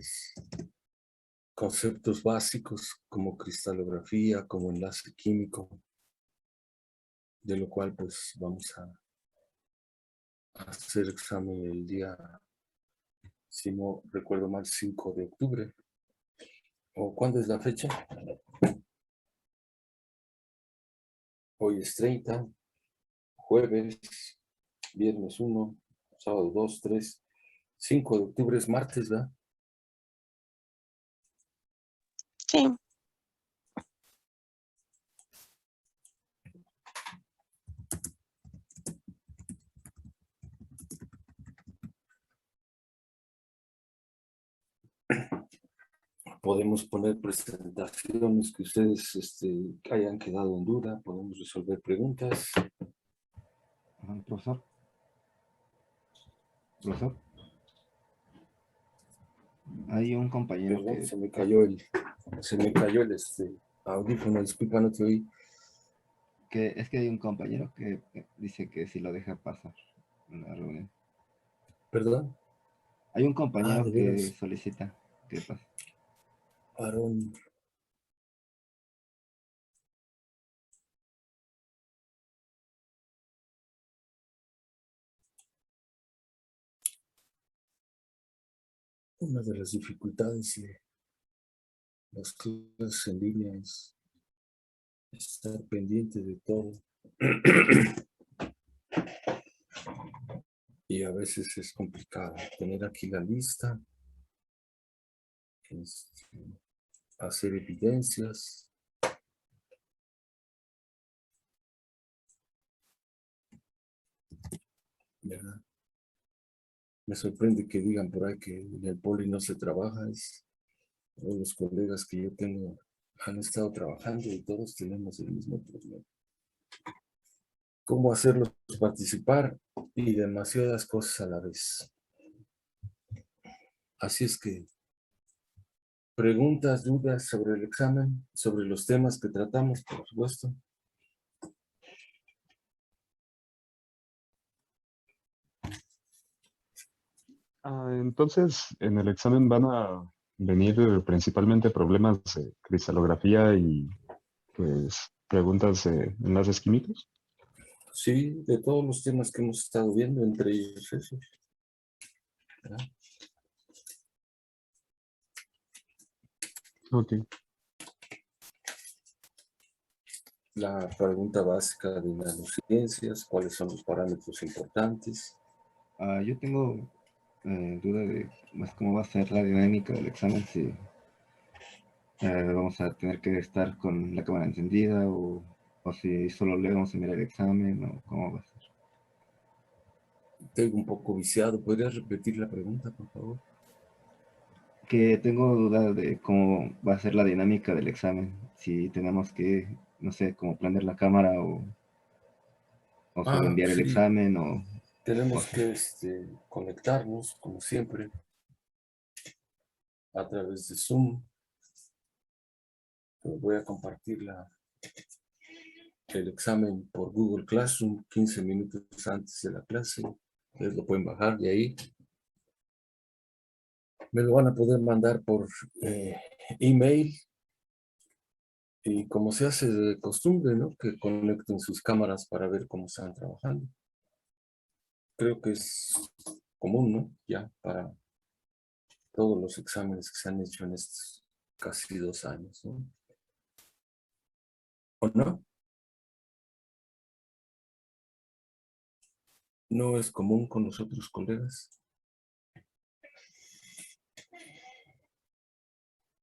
pues conceptos básicos como cristalografía, como enlace químico, de lo cual pues vamos a hacer examen el día, si no recuerdo mal, 5 de octubre. ¿O cuándo es la fecha? Hoy es 30, jueves, viernes 1, sábado 2, 3, 5 de octubre es martes, ¿verdad? Sí. Podemos poner presentaciones que ustedes hayan quedado en duda, podemos resolver preguntas. Profesor. Profesor. Hay un compañero. Perdón, que... se me cayó el audífono, disculpa, no te oí. Es que hay un compañero que dice que si lo deja pasar en la reunión. ¿Perdón? Hay un compañero ¿de que veras? solicita que pase. Aarón. Una de las dificultades de las clases en línea es estar pendiente de todo. Y a veces es complicado tener aquí la lista, hacer evidencias. ¿Verdad? Me sorprende que digan por ahí que en el poli no se trabaja. Todos los colegas que yo tengo han estado trabajando y todos tenemos el mismo problema. ¿Cómo hacerlos participar? Y demasiadas cosas a la vez. Así es que preguntas, dudas sobre el examen, sobre los temas que tratamos, por supuesto. Entonces, en el examen van a venir principalmente problemas de cristalografía y pues preguntas de enlaces químicos. Sí, de todos los temas que hemos estado viendo, entre ellos esos. ¿Verdad? Ok. La pregunta básica de nanociencias, cuáles son los parámetros importantes. Yo tengo duda de cómo va a ser la dinámica del examen, si vamos a tener que estar con la cámara encendida o si solo le vamos a mirar el examen o cómo va a ser. Tengo un poco viciado. ¿Podrías repetir la pregunta, por favor? Que tengo duda de cómo va a ser la dinámica del examen. Si tenemos que, no sé, como prender la cámara o solo enviar el Sí. examen o... Tenemos que conectarnos, como siempre, a través de Zoom. Voy a compartir el examen por Google Classroom 15 minutos antes de la clase. Ustedes lo pueden bajar de ahí. Me lo van a poder mandar por email. Y como se hace de costumbre, ¿no? Que conecten sus cámaras para ver cómo están trabajando. Creo que es común, ¿no? Ya para todos los exámenes que se han hecho en estos casi 2 años, ¿no? ¿O no? ¿No es común con los otros colegas?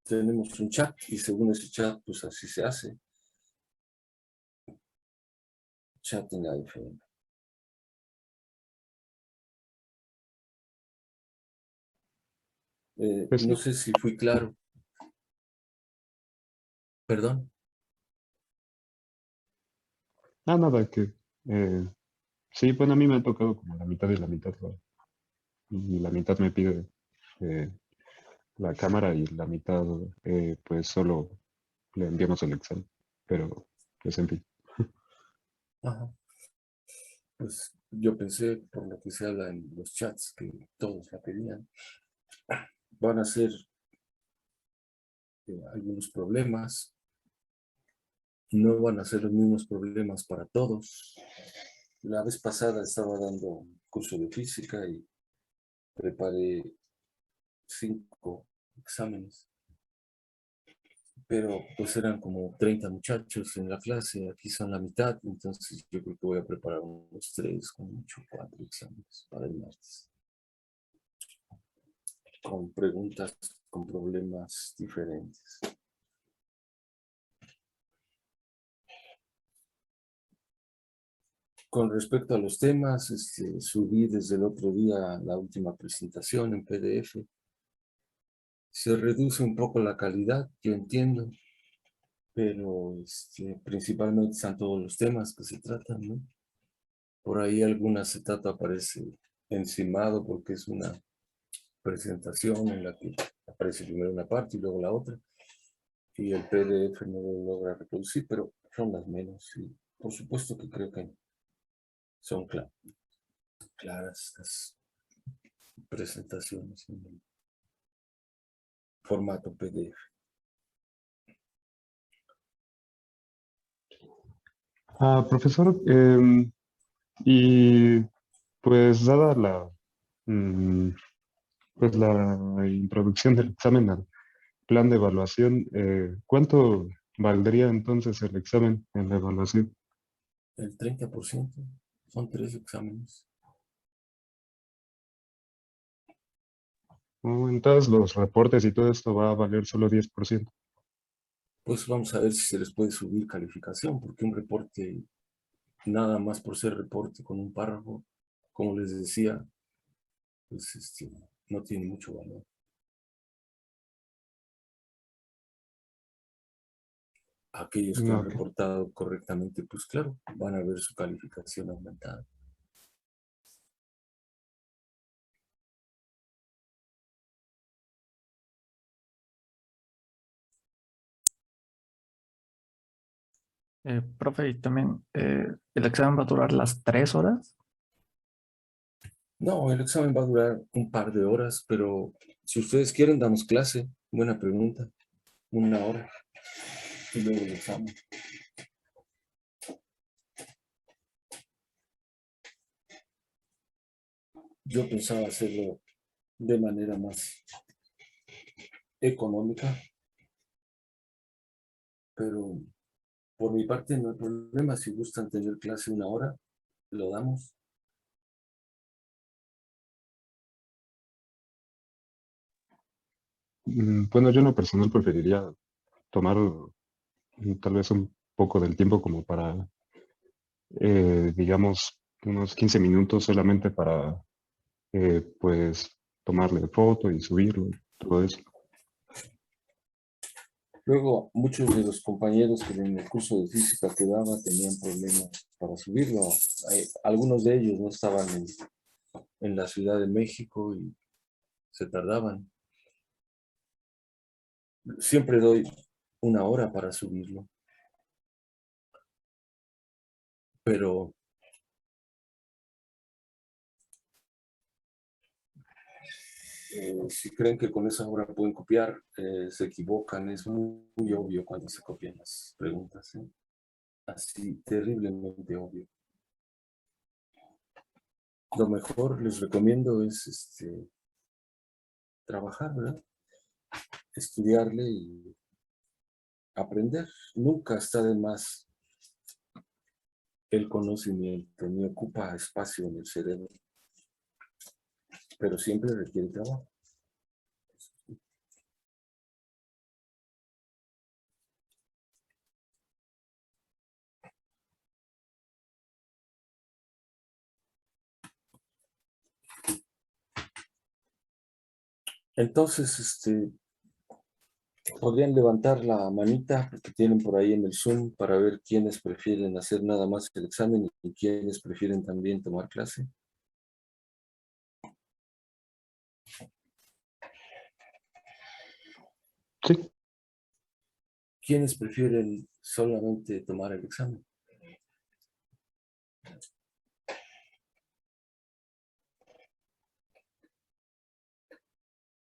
Tenemos un chat y según ese chat, pues así se hace. Chat en la FM. Pues No sí. sé si fui claro. Perdón. Nada, que sí, bueno, a mí me ha tocado como la mitad y la mitad, ¿no? Y la mitad me pide la cámara y la mitad pues solo le enviamos el examen, pero pues en fin. Ajá. Pues yo pensé, por lo que se habla en los chats, que todos la pedían. Van a ser algunos problemas. No van a ser los mismos problemas para todos. La vez pasada estaba dando curso de física y preparé 5 exámenes, pero pues eran como 30 muchachos en la clase, aquí son la mitad, entonces yo creo que voy a preparar unos 3, con mucho 4 exámenes para el martes, con preguntas, con problemas diferentes. Con respecto a los temas, subí desde el otro día la última presentación en PDF. Se reduce un poco la calidad, yo entiendo, pero principalmente están todos los temas que se tratan, ¿no? Por ahí algún acetato aparece encimado porque es una presentación en la que aparece primero una parte y luego la otra, y el PDF no lo logra reproducir, pero son las menos, y por supuesto que creo que son claras las presentaciones en el formato PDF. Profesor, y pues dada mm, pues la introducción del examen al plan de evaluación, ¿cuánto valdría entonces el examen en la evaluación? El 30%, son 3 exámenes. Entonces los reportes y todo esto va a valer solo 10%. Pues vamos a ver si se les puede subir calificación, porque un reporte, nada más por ser reporte con un párrafo, como les decía, pues no tiene mucho valor. Aquellos que han Ok. reportado correctamente, pues claro, van a ver su calificación aumentada. Profe, y también el examen va a durar las 3 horas. No, el examen va a durar un par de horas, pero si ustedes quieren, damos clase. Buena pregunta. 1 hora. Y luego el examen. Yo pensaba hacerlo de manera más económica, pero por mi parte no hay problema. Si gustan tener clase 1 hora, lo damos. Bueno, yo en lo personal preferiría tomar tal vez un poco del tiempo como para, digamos, unos 15 minutos solamente para, pues, tomarle foto y subirlo, todo eso. Luego, muchos de los compañeros que en el curso de física que daba tenían problemas para subirlo. Algunos de ellos no estaban en la Ciudad de México y se tardaban. Siempre doy 1 hora para subirlo, pero si creen que con esa hora pueden copiar, se equivocan. Es muy obvio cuando se copian las preguntas, ¿eh? Así, terriblemente obvio. Lo mejor les recomiendo es trabajar, ¿verdad? Estudiarle y aprender. Nunca está de más el conocimiento, ni ocupa espacio en el cerebro, pero siempre requiere trabajo. Entonces, podrían levantar la manita que tienen por ahí en el Zoom para ver quiénes prefieren hacer nada más el examen y quiénes prefieren también tomar clase. Sí, ¿Quiénes prefieren solamente tomar el examen?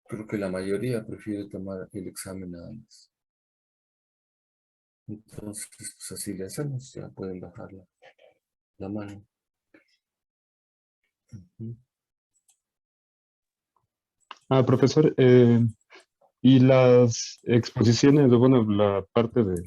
Creo que la mayoría prefiere tomar el examen nada más. Entonces, pues así le hacemos, ya pueden bajar la mano. Ujú. Profesor, y las exposiciones, bueno, la parte de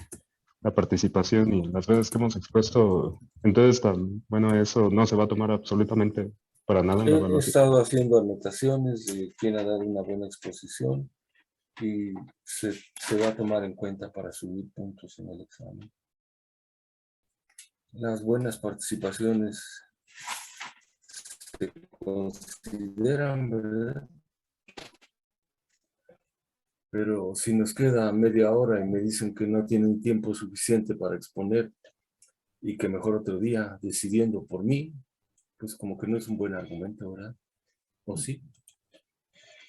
la participación y las veces que hemos expuesto, entonces, bueno, eso no se va a tomar absolutamente para nada en la He evaluación. estado haciendo anotaciones de quién ha dado una buena exposición y se va a tomar en cuenta para subir puntos en el examen. Las buenas participaciones se consideran, ¿verdad? Pero si nos queda media hora y me dicen que no tienen tiempo suficiente para exponer y que mejor otro día decidiendo por mí, pues como que no es un buen argumento, ¿verdad? ¿O sí?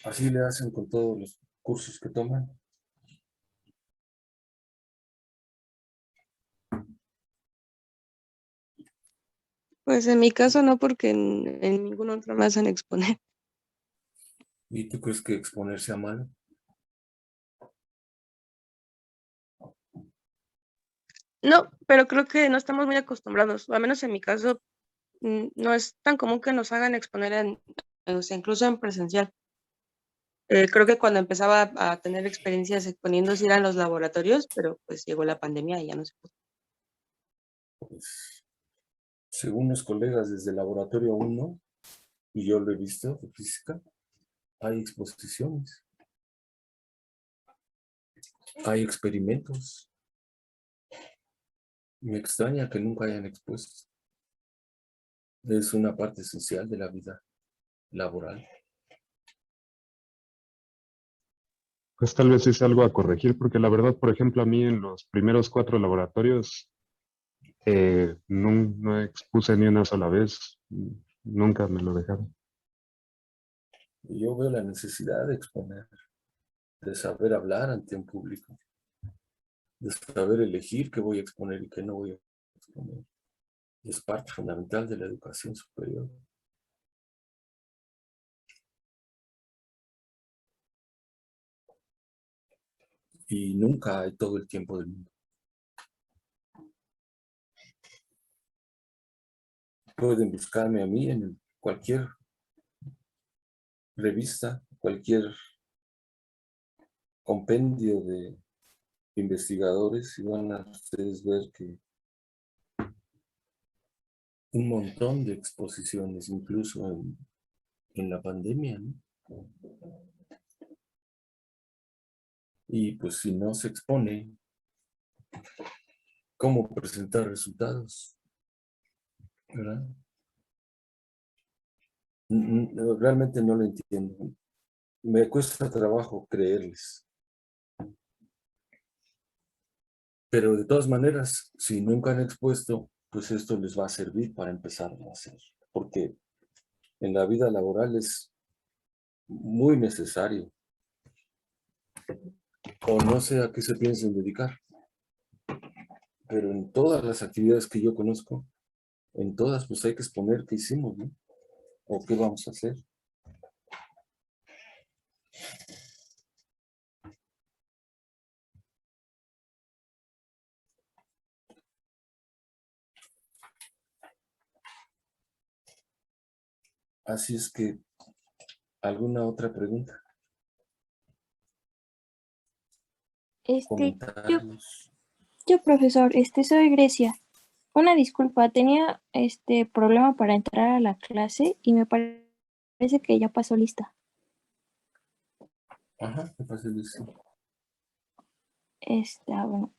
Así le hacen con todos los cursos que toman. Pues en mi caso no, porque en ningún otro me hacen exponer. ¿Y tú crees que exponerse a malo? No, pero creo que no estamos muy acostumbrados, o al menos en mi caso, no es tan común que nos hagan exponer o sea, incluso en presencial. Creo que cuando empezaba a tener experiencias exponiendo sí eran los laboratorios, pero pues llegó la pandemia y ya no se pudo. Pues, según los colegas desde el laboratorio 1, y yo lo he visto de física, hay exposiciones, hay experimentos. Me extraña que nunca hayan expuesto. Es una parte esencial de la vida laboral. Pues tal vez es algo a corregir, porque la verdad, por ejemplo, a mí en los primeros 4 laboratorios no expuse ni una sola vez, nunca me lo dejaron. Y yo veo la necesidad de exponer, de saber hablar ante un público, de saber elegir qué voy a exponer y qué no voy a exponer. Es parte fundamental de la educación superior. Y nunca hay todo el tiempo del mundo. Pueden buscarme a mí en cualquier revista, cualquier compendio de investigadores y van a ustedes ver que un montón de exposiciones, incluso en la pandemia, ¿no? Y pues si no se expone, ¿cómo presentar resultados? ¿Verdad? Realmente no lo entiendo. Me cuesta trabajo creerles. Pero de todas maneras, si nunca han expuesto, pues esto les va a servir para empezar a hacer. Porque en la vida laboral es muy necesario. O no sé a qué se piensen dedicar. Pero en todas las actividades que yo conozco, en todas pues hay que exponer qué hicimos, ¿no? O qué vamos a hacer. Así es que, ¿alguna otra pregunta? Yo, Comentarios. profesor, soy Grecia. Una disculpa, tenía problema para entrar a la clase y me parece que ya pasó lista. Ajá, me parece listo. Bueno.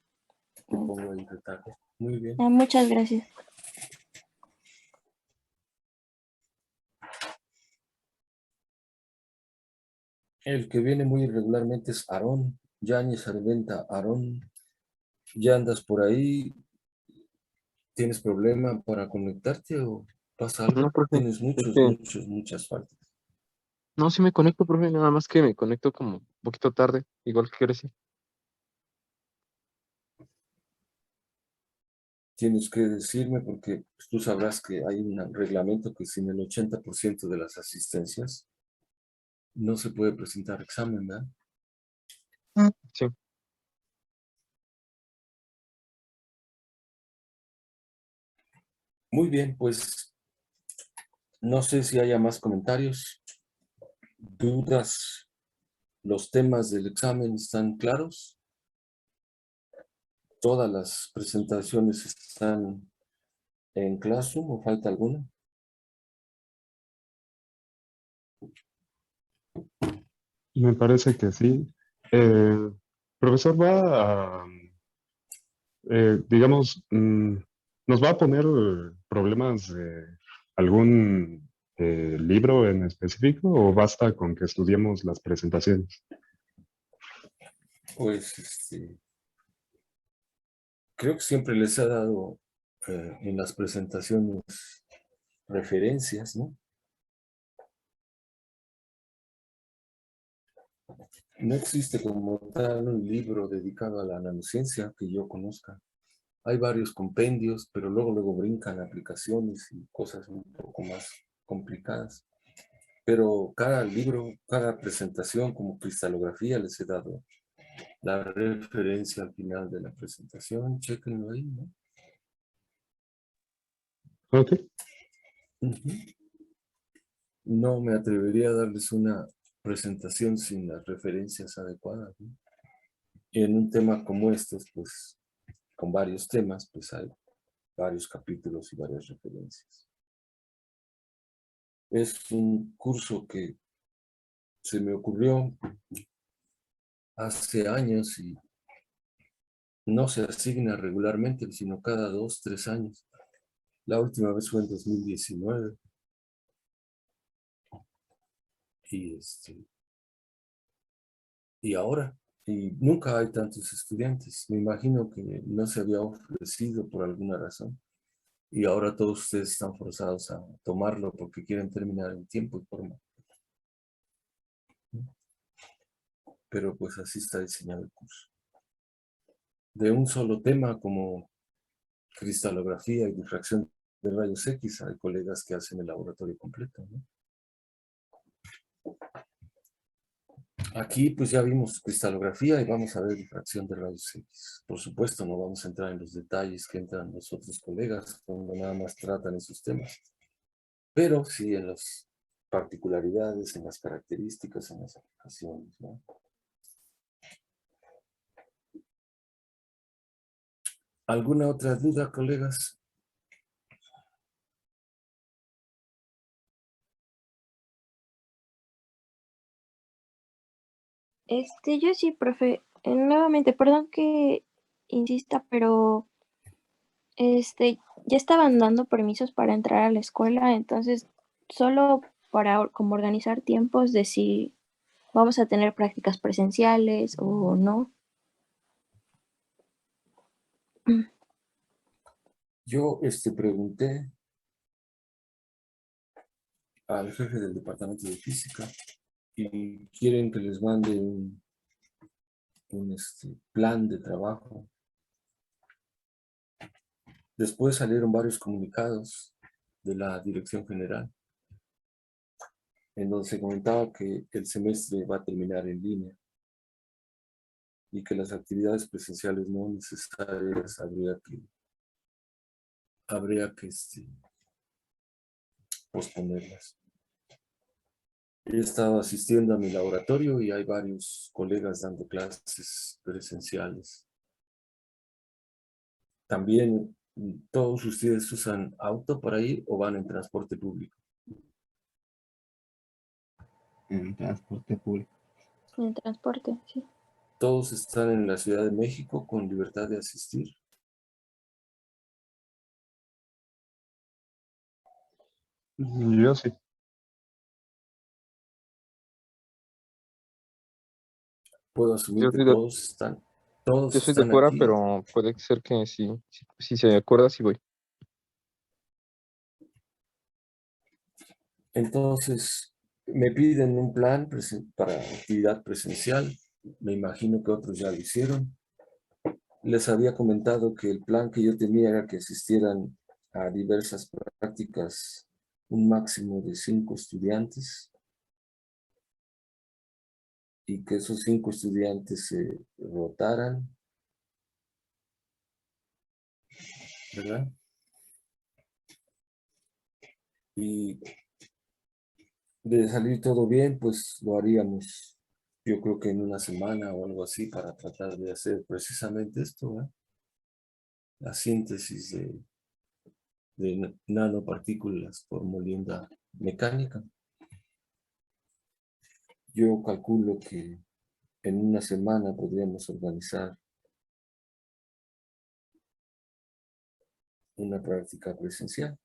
Te pongo ahí retardo. Muy bien. Muchas gracias. El que viene muy irregularmente es Aarón. Yáñez Arventa. Aarón, ¿ya andas por ahí? ¿Tienes problema para conectarte o pasa algo? No, profe, Tienes muchas faltas. no, sí me conecto, profe, nada más que me conecto como un poquito tarde, igual que Grecia. Tienes que decirme porque pues, tú sabrás que hay un reglamento que sin el 80% de las asistencias no se puede presentar examen, ¿verdad? Sí, Muy bien, pues no sé si haya más comentarios, dudas. ¿Los temas del examen están claros? ¿Todas las presentaciones están en Classroom o falta alguna? Me parece que sí. Profesor, va a, digamos, nos va a poner problemas de algún libro en específico o basta con que estudiemos las presentaciones? Pues creo que siempre les ha dado en las presentaciones referencias, ¿no? No existe como tal un libro dedicado a la nanociencia que yo conozca. Hay varios compendios, pero luego brincan aplicaciones y cosas un poco más complicadas. Pero cada libro, cada presentación como cristalografía les he dado la referencia al final de la presentación. Chéquenlo ahí, ¿no? Ok. Ujú. No me atrevería a darles una presentación sin las referencias adecuadas, ¿no? Y en un tema como estos, pues, con varios temas, pues hay varios capítulos y varias referencias. Es un curso que se me ocurrió hace años y no se asigna regularmente, sino cada 2, 3 años. La última vez fue en 2019. Y, y ahora, y nunca hay tantos estudiantes. Me imagino que no se había ofrecido por alguna razón. Y ahora todos ustedes están forzados a tomarlo porque quieren terminar en tiempo y forma. Pero pues así está diseñado el curso. De un solo tema como cristalografía y difracción de rayos X, hay colegas que hacen el laboratorio completo, ¿no? Aquí pues ya vimos cristalografía y vamos a ver difracción de rayos X. Por supuesto no vamos a entrar en los detalles que entran los otros colegas cuando nada más tratan esos temas. Pero sí en las particularidades, en las características, en las aplicaciones, ¿no? ¿Alguna otra duda, colegas? Yo sí, profe. Nuevamente, perdón que insista, pero ya estaban dando permisos para entrar a la escuela, entonces solo para como organizar tiempos de si vamos a tener prácticas presenciales o no. Yo pregunté al jefe del departamento de física y quieren que les mande un plan de trabajo. Después salieron varios comunicados de la dirección general en donde se comentaba que el semestre va a terminar en línea y que las actividades presenciales no necesarias habría que posponerlas. He estado asistiendo a mi laboratorio y hay varios colegas dando clases presenciales. También, ¿todos ustedes usan auto para ir o van en transporte público? En transporte público. En transporte, sí. ¿Todos están en la Ciudad de México con libertad de asistir? Yo sí. Puedo asumir Yo que soy de, todos yo soy de están fuera, aquí. pero puede ser que sí, si se acuerda, sí voy. Entonces, me piden un plan para actividad presencial. Me imagino que otros ya lo hicieron. Les había comentado que el plan que yo tenía era que asistieran a diversas prácticas un máximo de 5 estudiantes y que esos 5 estudiantes se rotaran, ¿verdad? Y de salir todo bien, pues lo haríamos, yo creo que en una semana o algo así, para tratar de hacer precisamente esto, ¿verdad? La síntesis de nanopartículas por molienda mecánica. Yo calculo que en una semana podríamos organizar una práctica presencial.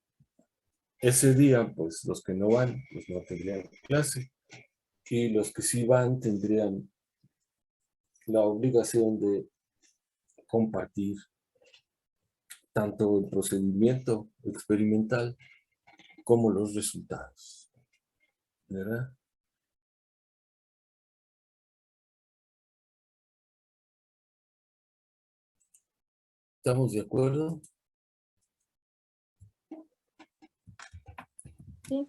Ese día, pues los que no van, pues no tendrían clase. Y los que sí van tendrían la obligación de compartir tanto el procedimiento experimental como los resultados, ¿verdad? ¿Estamos de acuerdo? Sí.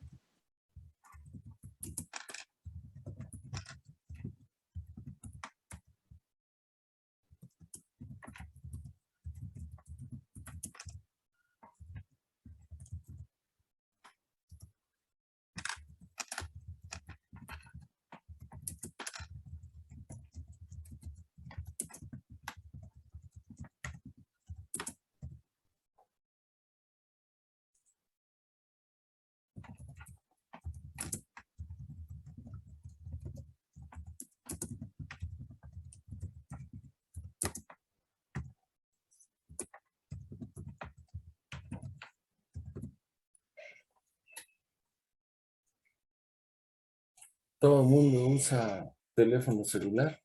Todo el mundo usa teléfono celular.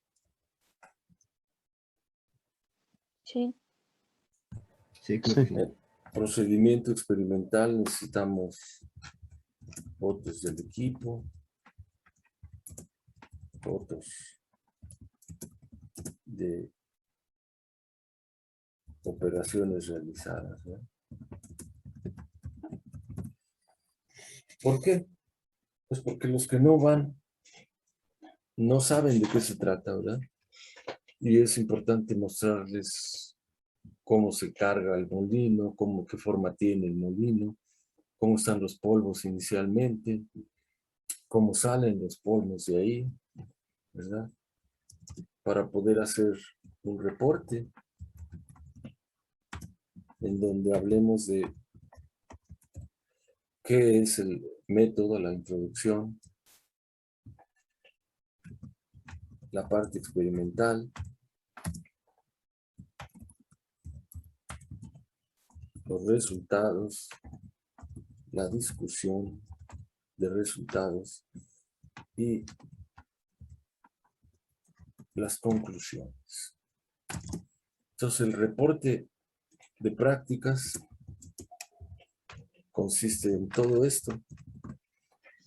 Sí. Sí, creo que sí. Procedimiento experimental, necesitamos fotos del equipo, fotos de operaciones realizadas, ¿no? ¿Por qué? Pues porque los que no van no saben de qué se trata, ¿verdad? Y es importante mostrarles cómo se carga el molino, qué forma tiene el molino, cómo están los polvos inicialmente, cómo salen los polvos de ahí, ¿verdad? Para poder hacer un reporte en donde hablemos de qué es el método, la introducción, la parte experimental, los resultados, la discusión de resultados y las conclusiones. Entonces, el reporte de prácticas consiste en todo esto.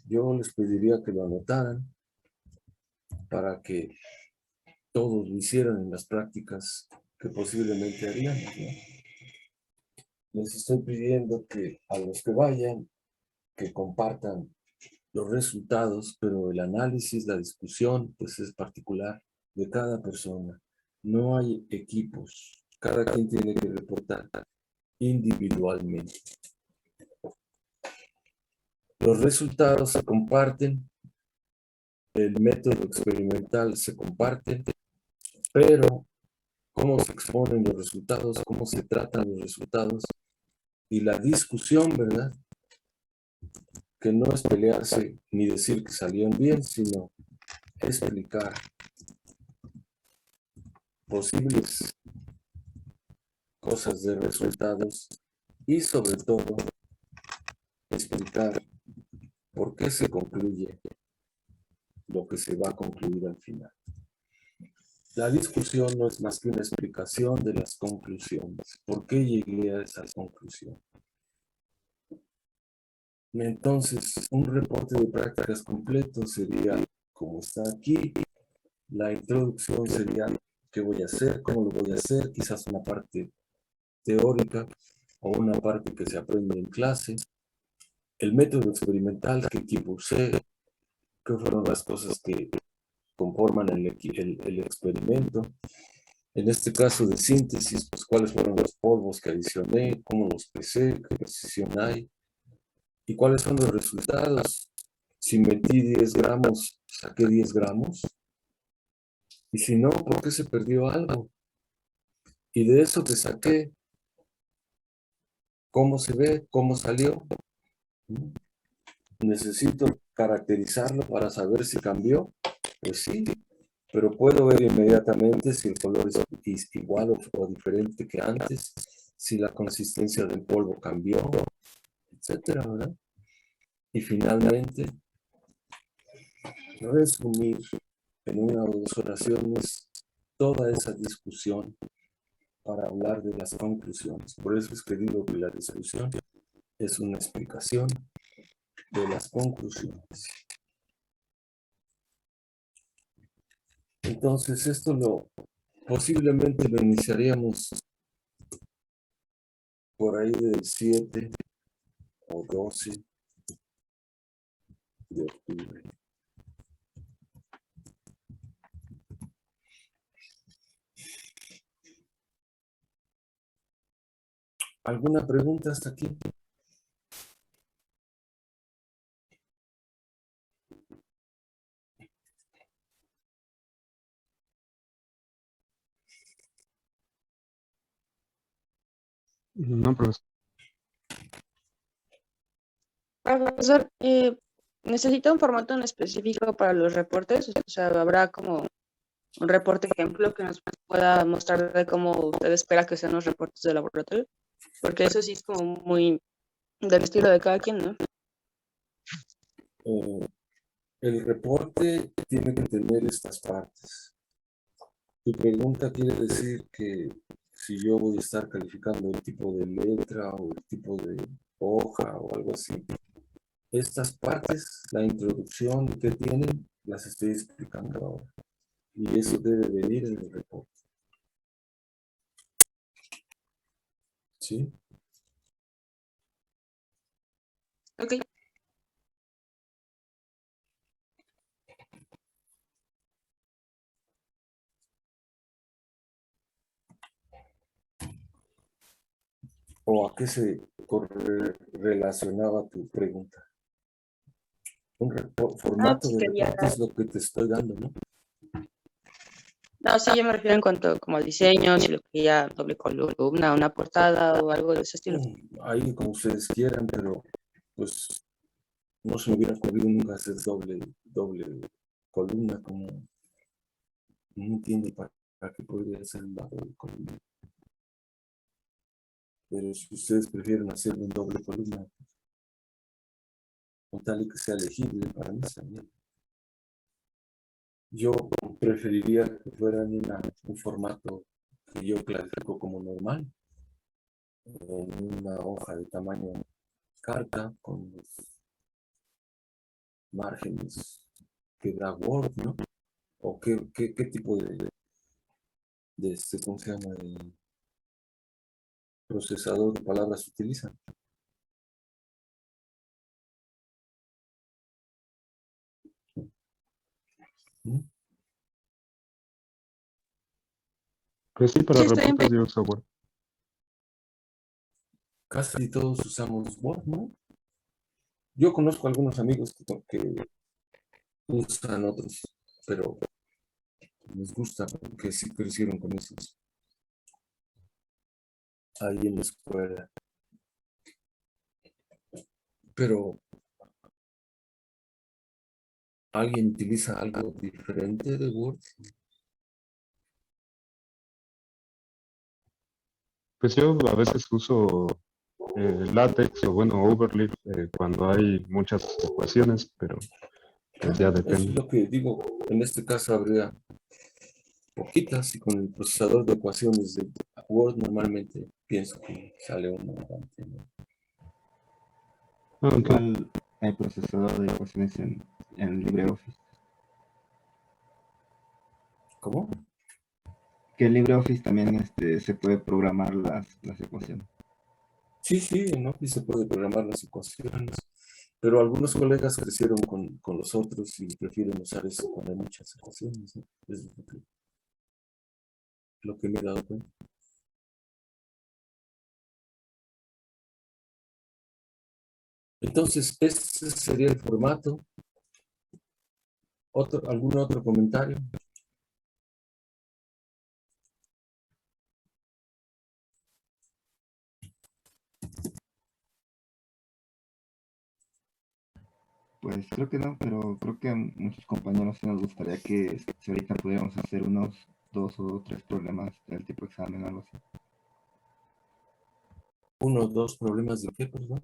Yo les pediría que lo anotaran para que todos lo hicieran en las prácticas que posiblemente haríamos, ¿no? Les estoy pidiendo que a los que vayan, que compartan los resultados, pero el análisis, la discusión, pues es particular de cada persona. No hay equipos. Cada quien tiene que reportar individualmente. Los resultados se comparten, el método experimental se comparte, pero cómo se exponen los resultados, cómo se tratan los resultados y la discusión, ¿verdad? Que no es pelearse ni decir que salieron bien, sino explicar posibles cosas de resultados y sobre todo explicar por qué se concluye lo que se va a concluir al final. La discusión no es más que una explicación de las conclusiones. ¿Por qué llegué a esa conclusión? Entonces, un reporte de prácticas completo sería como está aquí. La introducción sería qué voy a hacer, cómo lo voy a hacer, quizás una parte teórica o una parte que se aprende en clase. El método experimental, qué equipo usé, qué fueron las cosas que conforman el experimento. En este caso de síntesis, pues cuáles fueron los polvos que adicioné, cómo los pesé, qué precisión hay, ¿Y cuáles son los resultados? Si metí 10 gramos, saqué 10 gramos. Y si no, ¿por qué se perdió algo? Y de eso que saqué, ¿cómo se ve? ¿Cómo salió? ¿Necesito caracterizarlo para saber si cambió? Pues sí, pero puedo ver inmediatamente si el color es igual o diferente que antes, si la consistencia del polvo cambió, etcétera, ¿verdad? Y finalmente, resumir en una o dos oraciones toda esa discusión para hablar de las conclusiones. Por eso es que digo que la discusión es una explicación de las conclusiones. Entonces, posiblemente lo iniciaríamos por ahí del 7 o 12 de octubre. ¿Alguna pregunta hasta aquí? No, profesor. Profesor, ¿necesita un formato en específico para los reportes? O sea, ¿habrá como un reporte ejemplo que nos pueda mostrar de cómo usted espera que sean los reportes de laboratorio? Porque eso sí es como muy del estilo de cada quien, ¿no? El reporte tiene que tener estas partes. Tu pregunta quiere decir que si yo voy a estar calificando el tipo de letra o el tipo de hoja o algo así, estas partes, la introducción que tienen, las estoy explicando ahora. Y eso debe venir en el reporte. ¿Sí? Ok. ¿O a qué se relacionaba tu pregunta? Un formato Pues de quería... reporte es lo que te estoy dando, ¿no? No, sí, yo me refiero en cuanto como al diseño, si lo quería doble columna, una portada o algo de ese estilo. Ahí como ustedes quieran, pero pues no se me hubiera ocurrido nunca hacer doble columna, como no entiendo para qué podría ser la doble columna. Pero si ustedes prefieren hacer un doble columna, con tal y que sea legible, para mí está bien. Yo preferiría que fuera en un formato que yo clasifico como normal, en una hoja de tamaño carta, con los márgenes que da Word, ¿no? ¿O qué tipo ¿cómo se llama? De procesador de palabras utilizan? ¿Mm? Pues sí, para Sí, está bien. reportes yo uso Word. Casi todos usamos Word, ¿no? Yo conozco algunos amigos que usan otros, pero les gusta porque sí crecieron con esos ahí en la escuela. Pero ¿alguien utiliza algo diferente de Word? Pues yo a veces uso látex o bueno, Overleaf cuando hay muchas ecuaciones, pero pues ya Eso es depende. lo que digo. En este caso habría poquitas y con el procesador de ecuaciones de Word normalmente pienso que sale uno adelante, ¿no? Ah, ok. Igual hay procesador de ecuaciones en LibreOffice. ¿Cómo? Que en LibreOffice también se puede programar las ecuaciones. Sí, en Office se puede programar las ecuaciones, pero algunos colegas crecieron con los otros y prefieren usar eso cuando hay muchas ecuaciones, ¿no? Es lo que me he dado cuenta. Entonces, este sería el formato. ¿Algún otro comentario? Pues creo que no, pero creo que a muchos compañeros sí nos gustaría que si ahorita pudiéramos hacer unos 2 o 3 problemas del tipo examen o algo así. 1 o 2 problemas de qué, perdón.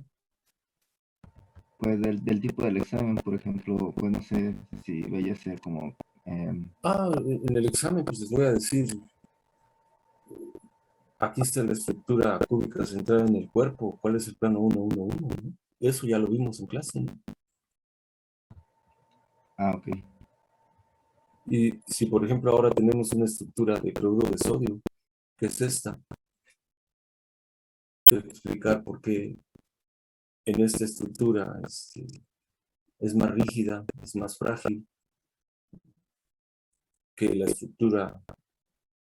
Pues del tipo del examen, por ejemplo, pues no sé si vaya a ser como En el examen, pues les voy a decir, aquí está la estructura cúbica centrada en el cuerpo, ¿cuál es el plano 1, 1, 1? ¿No? Eso ya lo vimos en clase, ¿no? ok. Y si, por ejemplo, ahora tenemos una estructura de cloruro de sodio, que es esta, tengo que explicar por qué en esta estructura es más rígida, es más frágil que la estructura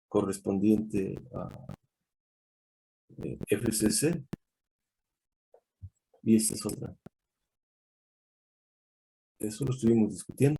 correspondiente a FCC, y esta es otra. Eso lo estuvimos discutiendo.